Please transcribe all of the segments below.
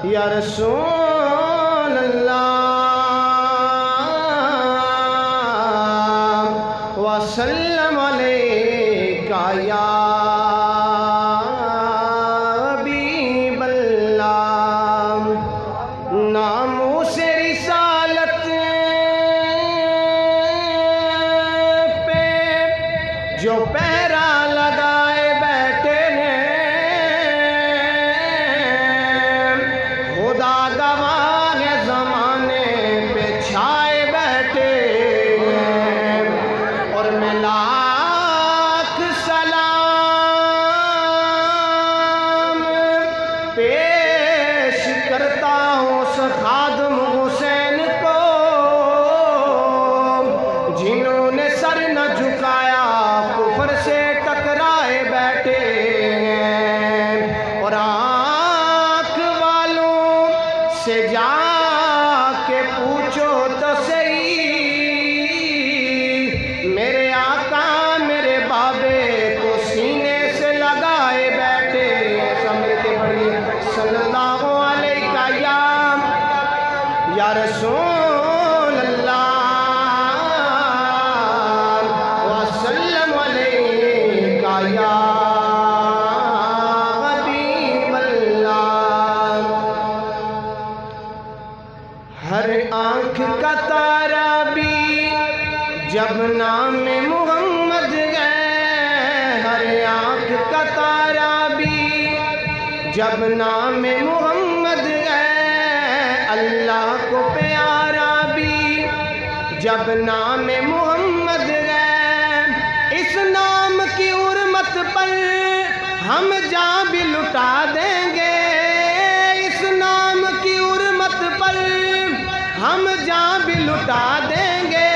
या रसूल अल्लाह वसल्लम अलैका या हबीबल्लाह। नामूसे रिसालत पे जो पहरा लगाए बैठे हैं, खुदा गवाह है ज़माने पे छाए बैठे हैं। और मैं लाख सलाम पेश करता हूँ उस खादिम हुसैन को, जिन्होंने सर न झुकाया कुफर से टकराए बैठे हैं। और आँख वालों से जाके पूछो तो सही, मेरे आका मेरे बाबे को सीने से लगाए बैठे हैं। समझते पढ़िए सल्लल्लाहु अलैका या रसूल अल्लाह वसल्लम अलैका या हबीबल्लाह। हर आँख का तारा भी जब नाम मोहम्मद है, हर आँख का तारा भी जब नाम मोहम्मद है, अल्लाह को प्यारा भी जब नाम मोहम्मद है। इस नाम की उर्मत पर हम जान भी लुटा देंगे, इस नाम की उर्मत पर हम जान भी लुटा देंगे।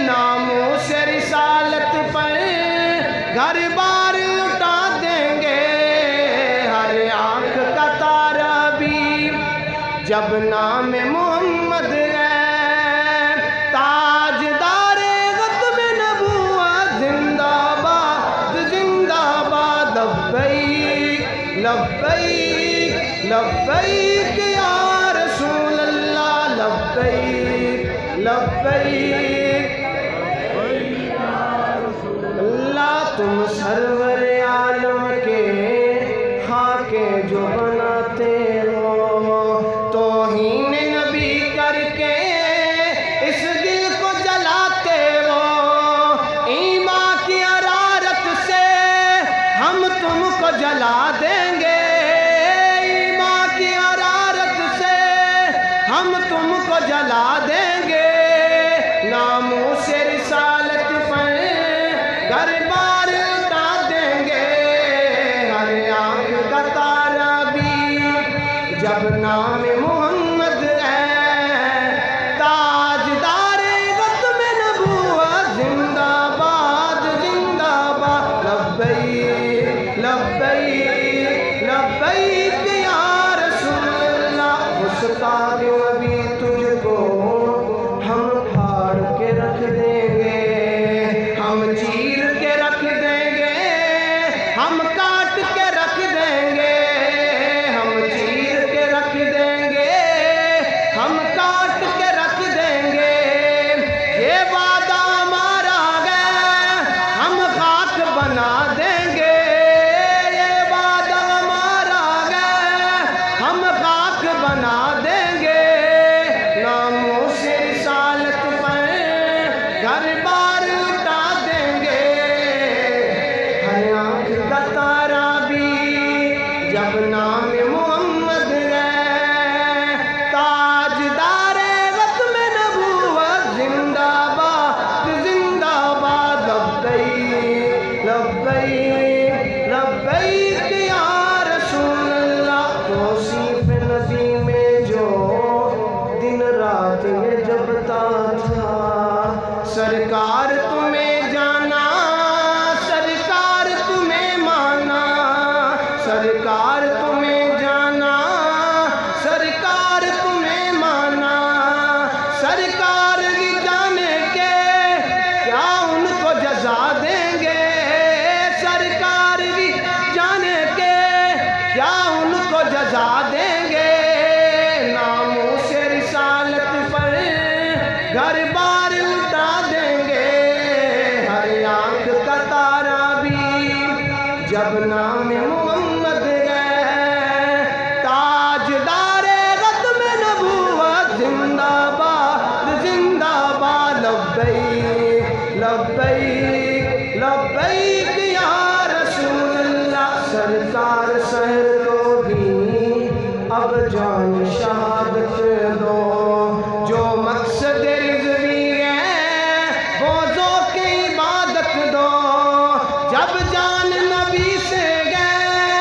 नामों से रिसालत पर घर बार लुटा देंगे। हर आँख का तारा भी जब नाम मोहम्मद है, ताजदारे ग़त्म नबूवत जिंदाबाद जिंदाबाद। लब्बैक लब्बैक लब्बैक या रसूल अल्लाह, लब्बैक लब्बैक अल्लाह। तुम सरवर आलम के खाके जो बनाते हो, तौहीन नबी करके इस दिल को जलाते हो। ईमान की हरारत से हम तुमको जला देंगे, ईमान की हरारत से हम तुमको जला देंगे। नामों से रिसालत पर घर बार उठा देंगे। हर आँख का तारा भी जब नाम मोहम्मद है, ताजदारे ग़त्म नबूवत जिंदाबाद जिंदाबाद। लब्बैक लब्बैक लब्बैक या रसूल अल्लाह। मुस्ताद नबी तुझको हम फाड़ के रख देंगे, हम चीर के रख देंगे, हम काट के रख देंगे, हम चीर के रख देंगे, हम काट के रख देंगे। ये वादा हमारा है, हम खाक बना देंगे, ये वादा हमारा है, हम खाक बना देंगे। नामों से रिसालत पर घर बार उठा देंगे। हर आँख का तारा भी जब नाम मोहम्मद है, ताजदारे ग़त्म नबूवत जिंदाबाद जिंदाबाद। लब्बैक लब्बैक लब्बैक या रसूल अल्लाह। तौसीफ़ नबी में जो दिन रात ये जबता था, सरकार तुम्हें जाना, सरकार तुम्हें माना, सरकार तुम्हें जाना, सरकार तुम्हें माना। सरकार की जाने के क्या उनको जजा देंगे, सरकार की जब नाम मोहम्मद गए ताजदारे खत्म नबूवत जिंदाबाद जिंदाबाद लब्बैक लब्बैक लब्बैक या रसूल अल्लाह सरकार शहर को भी अब जान शहादत दो जो मकसद रिज़वी है वो ज़ौक़ इबादत दो जब जान नबी से गए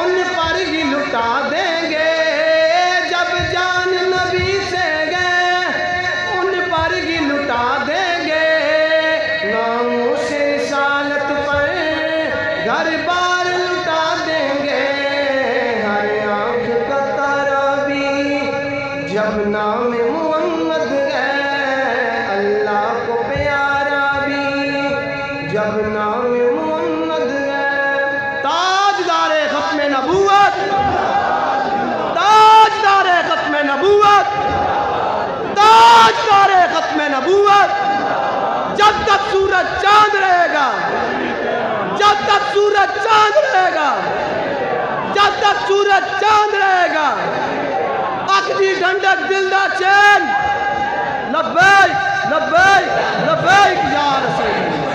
उन पर ही लुटा देंगे जब जान नबी से गए उन पर ही लुटा देंगे नामों से सालत पर घर बार लुटा देंगे हर आँख का तारा भी जब नाम मोहम्मद है अल्लाह को प्यारा भी जब नाम मोहम्मद है ताजदारे खत्म नबूवत ताजदारे खत्म नबूवत ताजदारे खत्म नबूवत जब तक सूरज चांद रहेगा जब तक सूरज चांद रहेगा जब तक सूरज चांद रहेगा अखनी ढंडक दिलदा चैन लब्बैक लब्बैक लब्बैक या रसूल